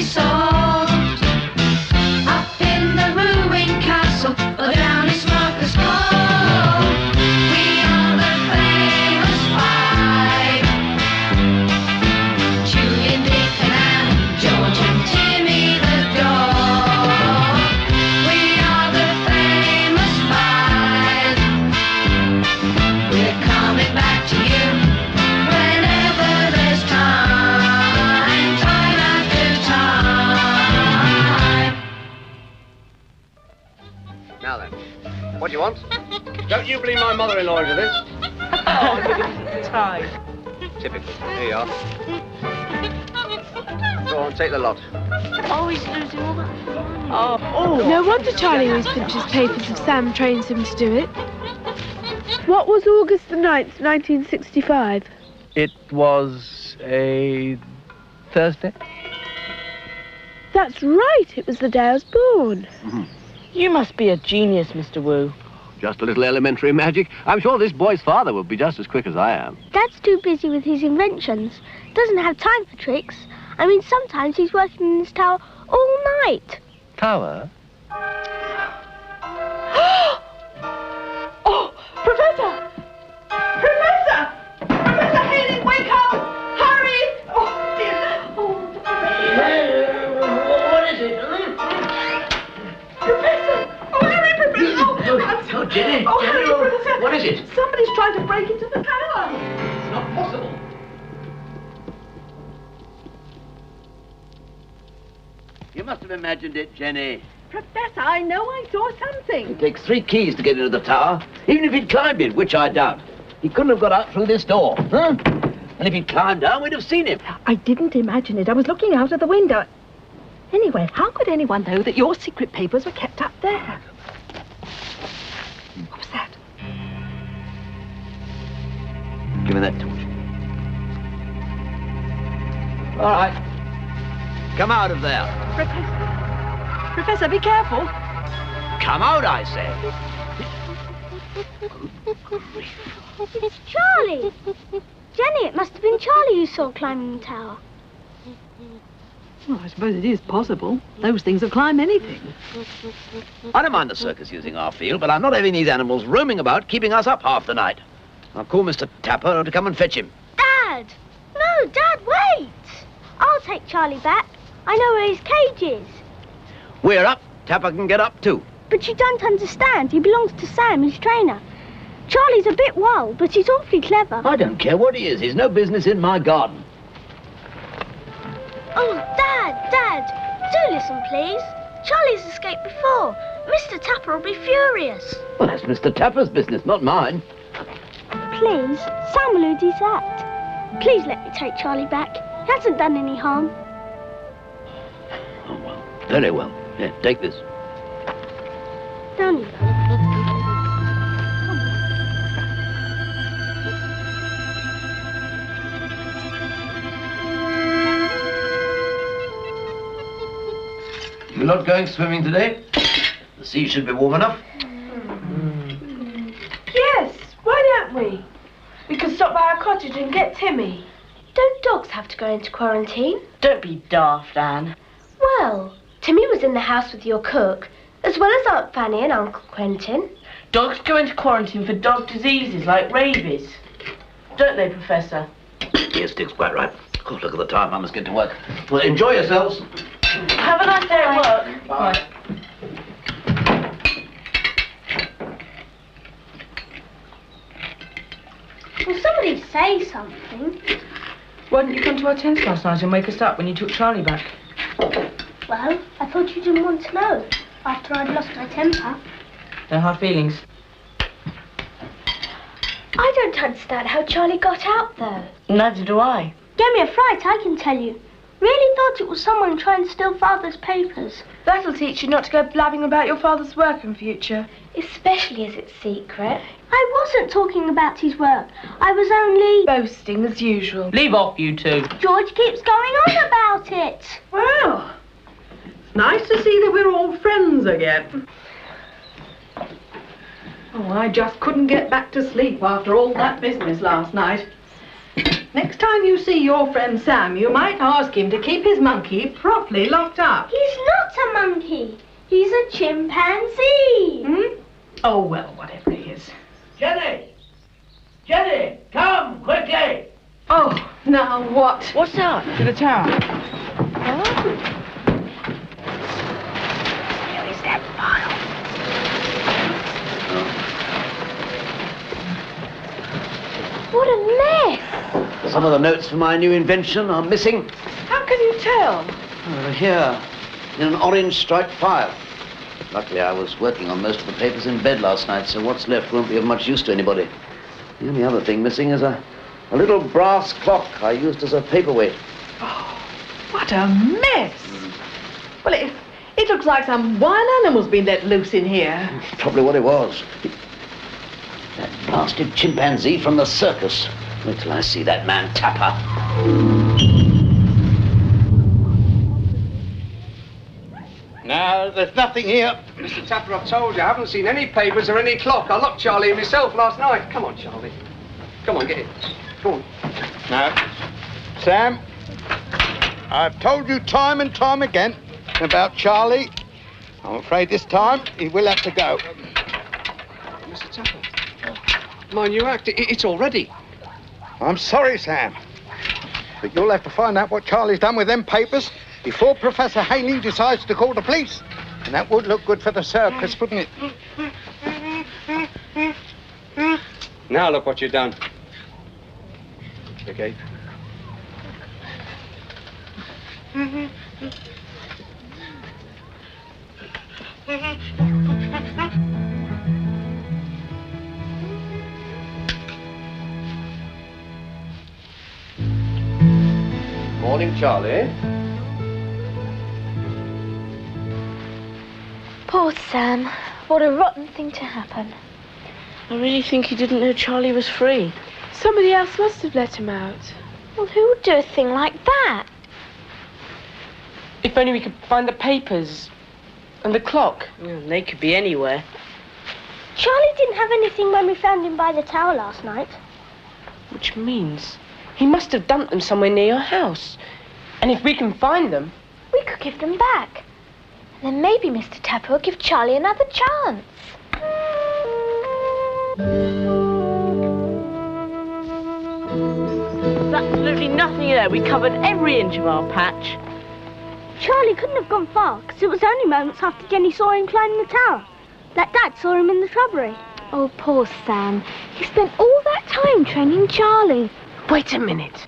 solved. Up in the ruined castle, or down in Smuggler's Cove. We are the famous five. Julian, Dick and Anne, George and Timmy the dog. We are the famous five. We're coming back to you whenever there's time, time after time. Now then, what do you want? Don't you believe my mother-in-law into this? Oh, look at his tie. Typical. Here you are. Go on, take the lot. Oh, he's losing all that money. Oh. No wonder Charlie always pinches papers if Sam trains him to do it. What was August the 9th, 1965? It was a Thursday. That's right, it was the day I was born. You must be a genius, Mr. Wu. Just a little elementary magic. I'm sure this boy's father will be just as quick as I am. Dad's too busy with his inventions. Doesn't have time for tricks. I mean, sometimes he's working in his tower all night. Tower? Oh, Professor! Professor! Professor Haley, wake up! Hurry! Oh, dear. Oh, What is it? Professor! Oh, hurry, Professor! Oh, Jenny, Oh, hurry, Professor! what is it? Somebody's trying to break into the tower. It's not possible. You must have imagined it, Jenny. Professor, I know I saw something. It takes 3 keys to get into the tower. Even if he'd climbed it, which I doubt, he couldn't have got out through this door, huh? And if he'd climbed down, we'd have seen him. I didn't imagine it. I was looking out of the window. Anyway, how could anyone know that your secret papers were kept up there? What was that? Give me that torch. All right. Come out of there. Professor, be careful. Come out, I say. It's Charlie. Jenny, it must have been Charlie you saw climbing the tower. Well, I suppose it is possible. Those things will climb anything. I don't mind the circus using our field, but I'm not having these animals roaming about, keeping us up half the night. I'll call Mr. Tapper to come and fetch him. Dad! No, Dad, wait! I'll take Charlie back. I know where his cage is. We're up. Tapper can get up too. But you don't understand. He belongs to Sam, his trainer. Charlie's a bit wild, but he's awfully clever. I don't care what he is. He's no business in my garden. Oh, Dad, do listen, please. Charlie's escaped before. Mr. Tapper will be furious. Well, that's Mr. Tapper's business, not mine. Please, Sam will do that. Please let me take Charlie back. He hasn't done any harm. Oh, well, very well. Here, take this. Down you go. You're not going swimming today? The sea should be warm enough. Yes, why don't we? We could stop by our cottage and get Timmy. Don't dogs have to go into quarantine? Don't be daft, Anne. Well, Timmy was in the house with your cook, as well as Aunt Fanny and Uncle Quentin. Dogs go into quarantine for dog diseases like rabies. Don't they, Professor? Yes, Dick's quite right. Oh, look at the time. I must get to work. Well, enjoy yourselves. Have a nice day at work. Bye. Will somebody say something? Why didn't you come to our tent last night and wake us up when you took Charlie back? Well, I thought you didn't want to know, after I'd lost my temper. No hard feelings. I don't understand how Charlie got out, though. Neither do I. Gave me a fright, I can tell you. Really thought it was someone trying to steal Father's papers. That'll teach you not to go blabbing about your father's work in future. Especially as it's secret. I wasn't talking about his work. I was only... Boasting as usual. Leave off, you two. George keeps going on about it. Well, it's nice to see that we're all friends again. Oh, I just couldn't get back to sleep after all that business last night. Next time you see your friend Sam, you might ask him to keep his monkey properly locked up. He's not a monkey. He's a chimpanzee. Hmm? Oh, well, whatever he is. Jenny! Jenny, come, quickly! Oh, now what? What's that? To the tower. Here is that file. What a mess. Some of the notes for my new invention are missing. How can you tell? Here, in an orange striped file. Luckily, I was working on most of the papers in bed last night, so what's left won't be of much use to anybody. The only other thing missing is a little brass clock I used as a paperweight. Oh, what a mess. Well, it looks like some wild animal's been let loose in here. Probably what it was. That blasted chimpanzee from the circus. Wait till I see that man Tapper. No, there's nothing here. Mr. Tapper, I've told you, I haven't seen any papers or any clock. I locked Charlie and myself last night. Come on, Charlie. Come on, get in. Come on. No. Sam, I've told you time and time again about Charlie. I'm afraid this time he will have to go. Mr. Tapper. My new act, it's all ready. I'm sorry, Sam, but you'll have to find out what Charlie's done with them papers before Professor Hailing decides to call the police. And that would look good for the circus, wouldn't it? Now look what you've done. Okay. Morning, Charlie. Poor Sam. What a rotten thing to happen. I really think he didn't know Charlie was free. Somebody else must have let him out. Well, who would do a thing like that? If only we could find the papers and the clock. Well, they could be anywhere. Charlie didn't have anything when we found him by the tower last night. Which means he must have dumped them somewhere near your house. And if we can find them... We could give them back. And then maybe Mr. Tapper will give Charlie another chance. There's absolutely nothing there. We covered every inch of our patch. Charlie couldn't have gone far, because it was only moments after Jenny saw him climbing the tower that Dad saw him in the shrubbery. Oh, poor Sam. He spent all that time training Charlie. Wait a minute.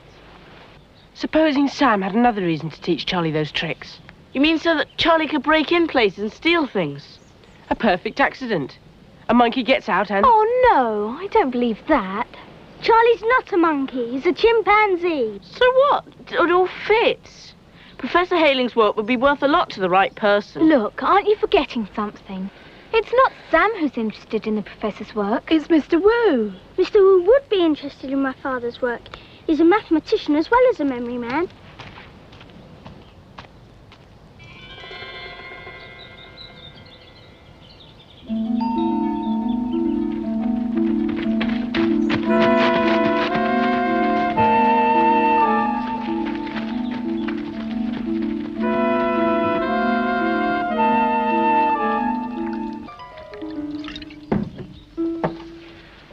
Supposing Sam had another reason to teach Charlie those tricks. You mean so that Charlie could break in places and steal things? A perfect accident. A monkey gets out and... Oh, no, I don't believe that. Charlie's not a monkey, he's a chimpanzee. So what? It all fits. Professor Hailing's work would be worth a lot to the right person. Look, aren't you forgetting something? It's not Sam who's interested in the professor's work. It's Mr. Wu. Mr. Wu would be interested in my father's work. He's a mathematician as well as a memory man.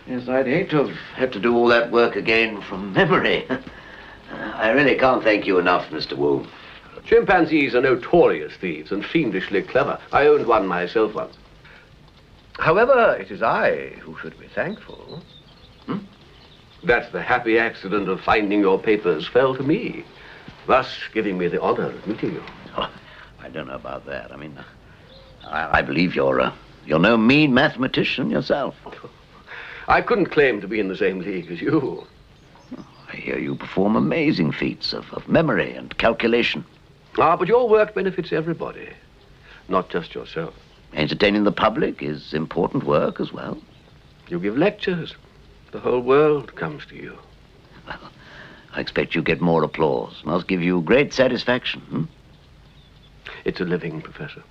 Yes, I'd hate to have had to do all that work again from memory. I really can't thank you enough, Mr. Wu. Chimpanzees are notorious thieves and fiendishly clever. I owned one myself once. However, it is I who should be thankful. That the happy accident of finding your papers fell to me, thus giving me the honor of meeting you. Oh, I don't know about that. I mean, I believe you're no mean mathematician yourself. I couldn't claim to be in the same league as you. I hear you perform amazing feats of memory and calculation. Ah, but your work benefits everybody, not just yourself. Entertaining the public is important work as well. You give lectures. The whole world comes to you. Well, I expect you get more applause. Must give you great satisfaction, It's a living, Professor.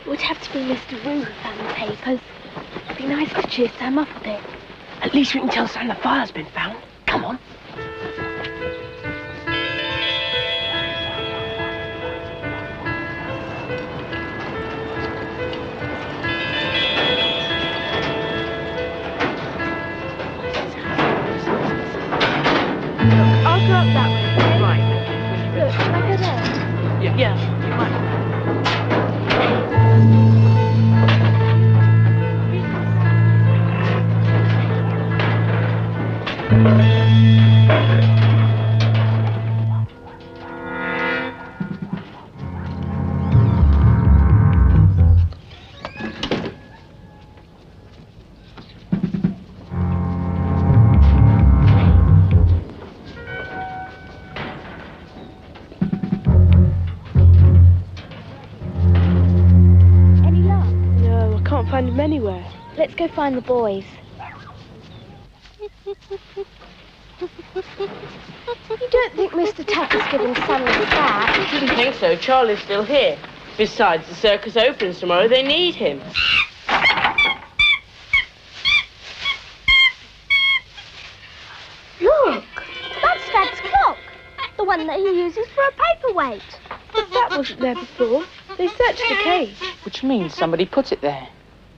It would have to be Mr. Wu who found the papers. It'd be nice to cheer Sam up a bit. At least we can tell Sam the file's been found. Come on. I'll go up that way. Okay? Right. Look, shall I go there? Yeah. Right. Any luck? No, I can't find him anywhere. Let's go find the boys. You don't think Mr. Tapper's giving Sam his back? I shouldn't think so. Charlie's still here. Besides, the circus opens tomorrow. They need him. Look, that's Dad's clock. The one that he uses for a paperweight. But that wasn't there before. They searched the cave. Which means somebody put it there.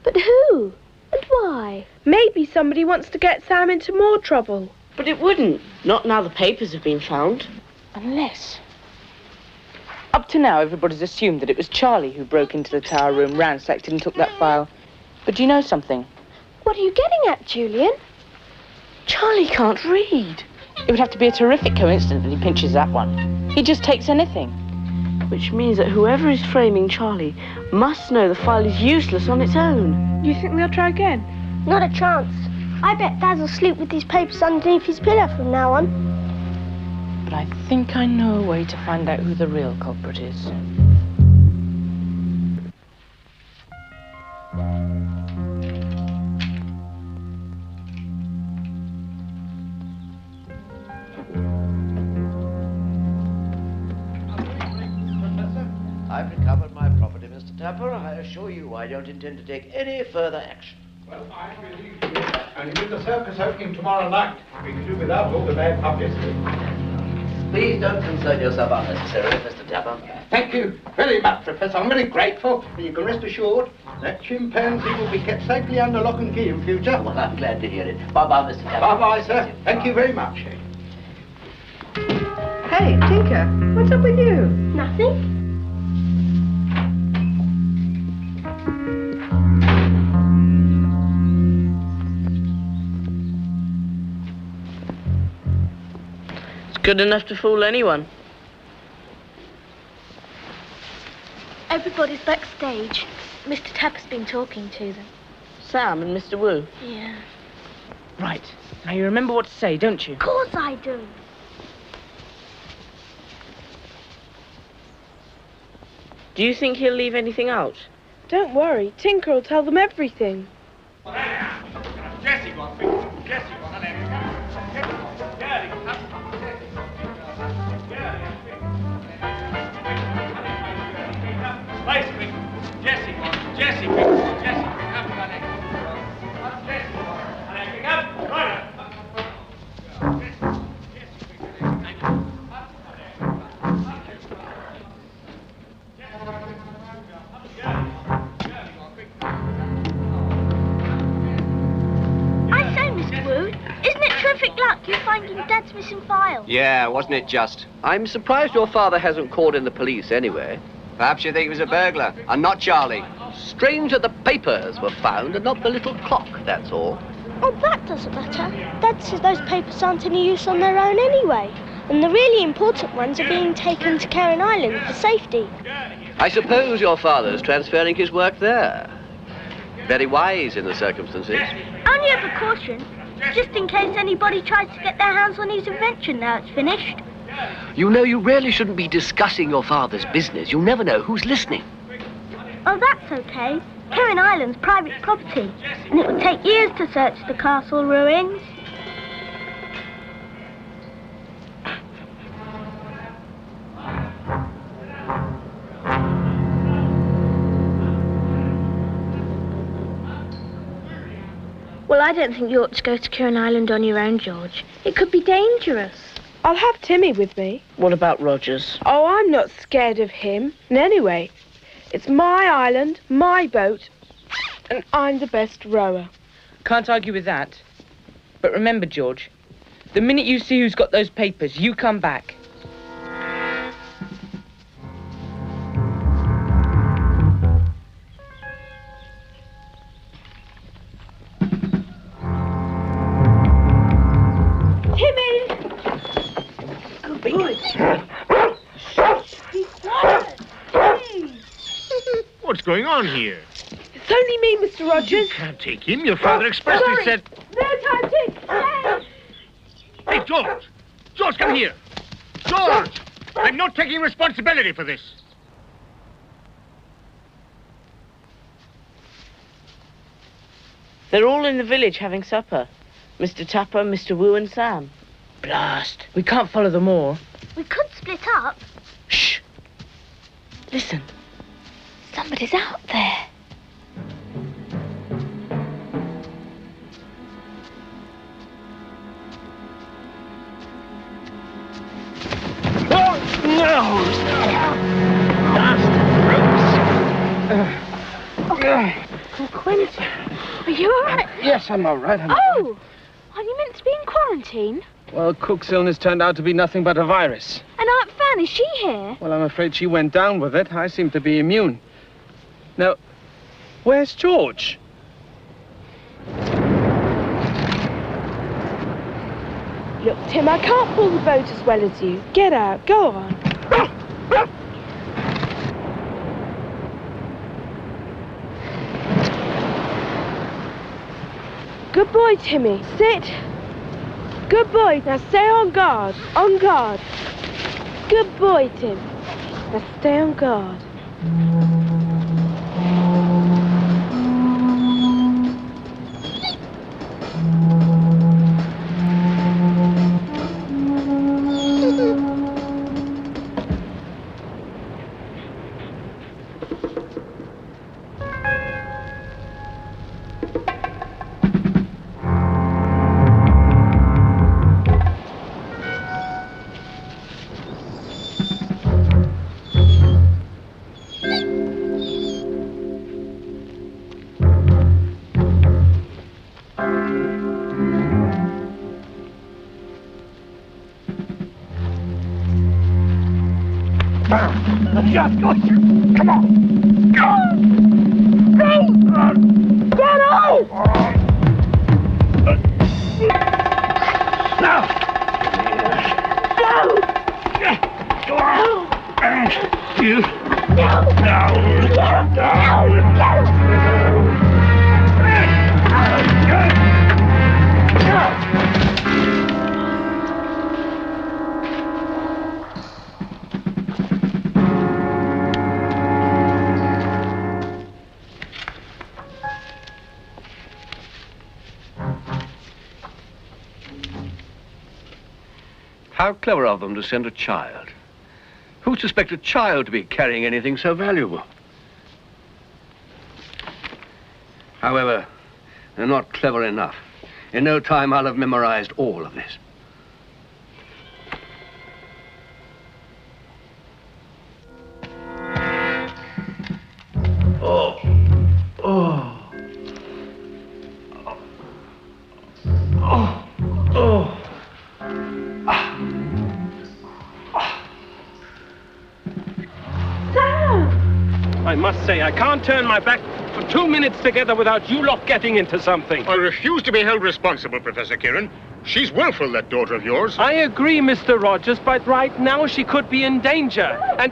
But who? And why? Maybe somebody wants to get Sam into more trouble. But it wouldn't. Not now the papers have been found. Unless... Up to now, everybody's assumed that it was Charlie who broke into the tower room, ransacked it and took that file. But do you know something? What are you getting at, Julian? Charlie can't read. It would have to be a terrific coincidence that he pinches that one. He just takes anything. Which means that whoever is framing Charlie must know the file is useless on its own. You think they'll try again? Not a chance. I bet Dad will sleep with these papers underneath his pillow from now on. But I think I know a way to find out who the real culprit is. I've recovered my property, Mr. Tapper. I assure you I don't intend to take any further action. Well, I believe you. And with the circus opening tomorrow night, we can do without all the bad publicity. Please don't concern yourself unnecessarily, Mr. Tapper. Thank you very much, Professor. I'm very grateful. And you can rest assured that chimpanzee will be kept safely under lock and key in future. Well, I'm glad to hear it. Bye-bye, Mr. Tapper. Bye-bye, sir. Thank you very much. Hey, Tinker, what's up with you? Nothing. Good enough to fool anyone. Everybody's backstage. Mr. Tapper's been talking to them. Sam and Mr. Wu. Yeah. Right. Now you remember what to say, don't you? Of course I do. Do you think he'll leave anything out? Don't worry, Tinker will tell them everything. I say, Mr. Wu, isn't it terrific luck you finding Dad's missing file? Yeah, wasn't it just? I'm surprised your father hasn't called in the police anyway. Perhaps you think he was a burglar, and not Charlie. Strange that the papers were found and not the little clock, that's all. Oh, that doesn't matter. Dad says those papers aren't any use on their own anyway. And the really important ones are being taken to Cairn Island for safety. I suppose your father's transferring his work there. Very wise in the circumstances. Only a precaution, just in case anybody tries to get their hands on his invention now it's finished. You know, you really shouldn't be discussing your father's business. You never know who's listening. Oh, that's okay. Cairn Island's private property, and it would take years to search the castle ruins. Well, I don't think you ought to go to Kieran Island on your own, George. It could be dangerous. I'll have Timmy with me. What about Rogers? Oh, I'm not scared of him. And anyway, it's my island, my boat, and I'm the best rower. Can't argue with that. But remember, George, the minute you see who's got those papers, you come back. Timmy! Good boy. Be quiet. Please. What's going on here? It's only me, Mr. Rogers. You can't take him. Your father expressly Sorry. said... No time to... Hey, George! George, come here! George! I'm not taking responsibility for this. They're all in the village having supper. Mr. Tapper, Mr. Wu and Sam. Blast. We can't follow them all. We could split up. Shh. Listen. Somebody's out there. Quentin, are you all right? Yes, I'm all right. Oh! Are you meant to be in quarantine? Well, Cook's illness turned out to be nothing but a virus. And Aunt Fan, is she here? Well, I'm afraid she went down with it. I seem to be immune. Now, where's George? Look, Tim, I can't pull the boat as well as you. Get out. Go on. Good boy, Timmy. Sit. Good boy. Now stay on guard. On guard. Good boy, Tim. Now stay on guard. Just go. Come on. Go. Go. Get out. Now. Go. Go out. You. How clever of them to send a child. Who'd suspect a child to be carrying anything so valuable? However, they're not clever enough. In no time, I'll have memorized all of this. Oh. Oh. Oh. Oh. I must say, I can't turn my back for 2 minutes together without you lot getting into something. I refuse to be held responsible, Professor Kieran. She's willful, that daughter of yours. I agree, Mr. Rogers, but right now she could be in danger. And...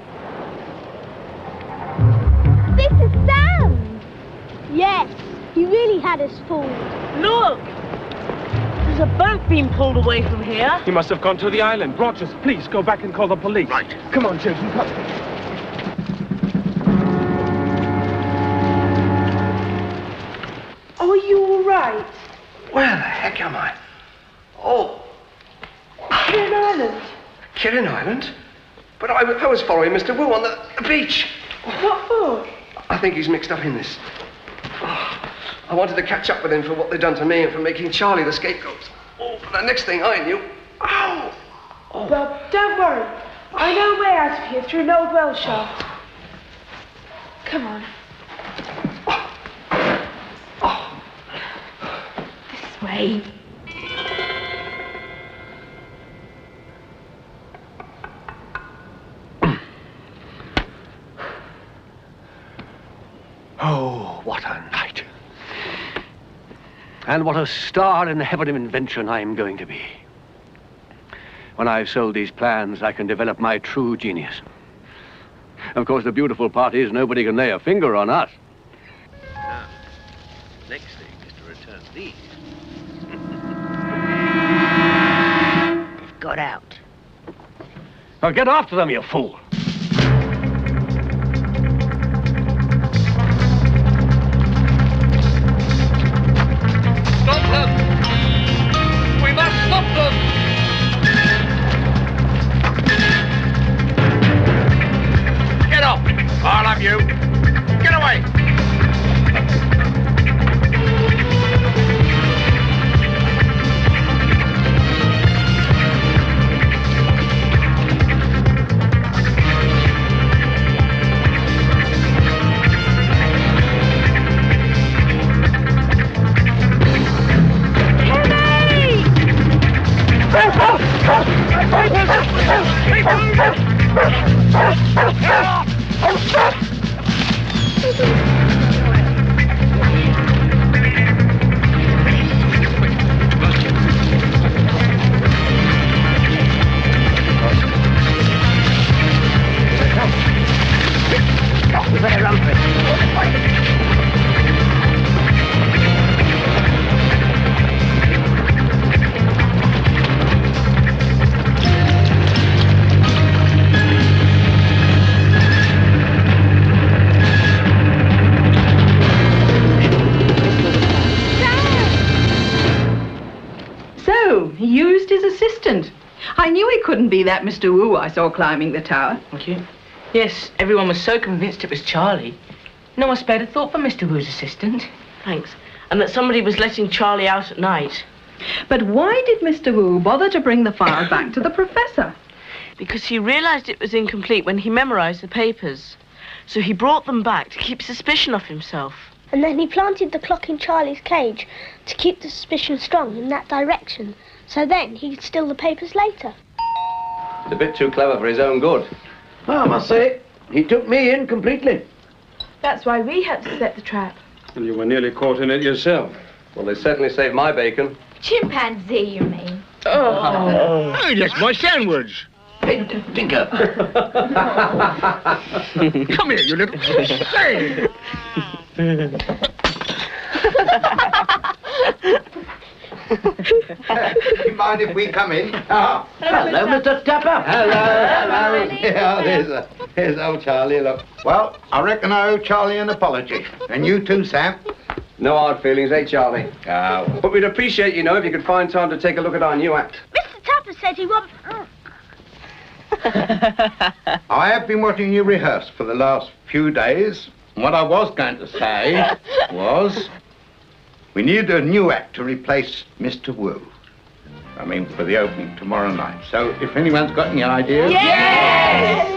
This is Sam! Yes, he really had us fooled. Look! There's a boat being pulled away from here. He must have gone to the island. Rogers, please go back and call the police. Right. Come on, children, come. Are you all right? Where the heck am I? Oh, Kieran Island. Kieran Island? But I was following Mr. Wu on the beach. What for? I think he's mixed up in this. Oh, I wanted to catch up with him for what they'd done to me and for making Charlie the scapegoat. Oh, but the next thing I knew... Ow! Oh. Well, don't worry. I know a way out of here through an old well shaft. Come on. Oh. This way. Oh, what a night. And what a star in the heaven of invention I am going to be. When I've sold these plans, I can develop my true genius. Of course, the beautiful part is nobody can lay a finger on us. Now, next thing is to return these. They've got out. Now get after them, you fool. Stop them! We must stop them! Get off! All of you! Get away! We better run for it. So, he used his assistant. I knew he couldn't be that Mr. Wu I saw climbing the tower. Thank you. Yes, everyone was so convinced it was Charlie. No one spared a thought for Mr. Wu's assistant. Thanks. And that somebody was letting Charlie out at night. But why did Mr. Wu bother to bring the file back to the professor? Because he realized it was incomplete when he memorized the papers. So he brought them back to keep suspicion off himself. And then he planted the clock in Charlie's cage to keep the suspicion strong in that direction. So then he could steal the papers later. He's a bit too clever for his own good. Well, I must say, he took me in completely. That's why we had to set the trap. Well, you were nearly caught in it yourself. Well, they certainly saved my bacon. Chimpanzee, you mean? Oh, that's my sandwich. Hey, Tinker. Come here, you little... Say! You mind if we come in? Oh. Hello, Mr. Tapper. Hello. Yeah, here's old Charlie, look. Well, I reckon I owe Charlie an apology. And you too, Sam. No hard feelings, eh, Charlie? Oh. But we'd appreciate, you know, if you could find time to take a look at our new act. Mr. Tapper said he won't... I have been watching you rehearse for the last few days. And what I was going to say was... we need a new act to replace Mr. Wu. I mean, for the opening tomorrow night. So, if anyone's got any ideas... Yes!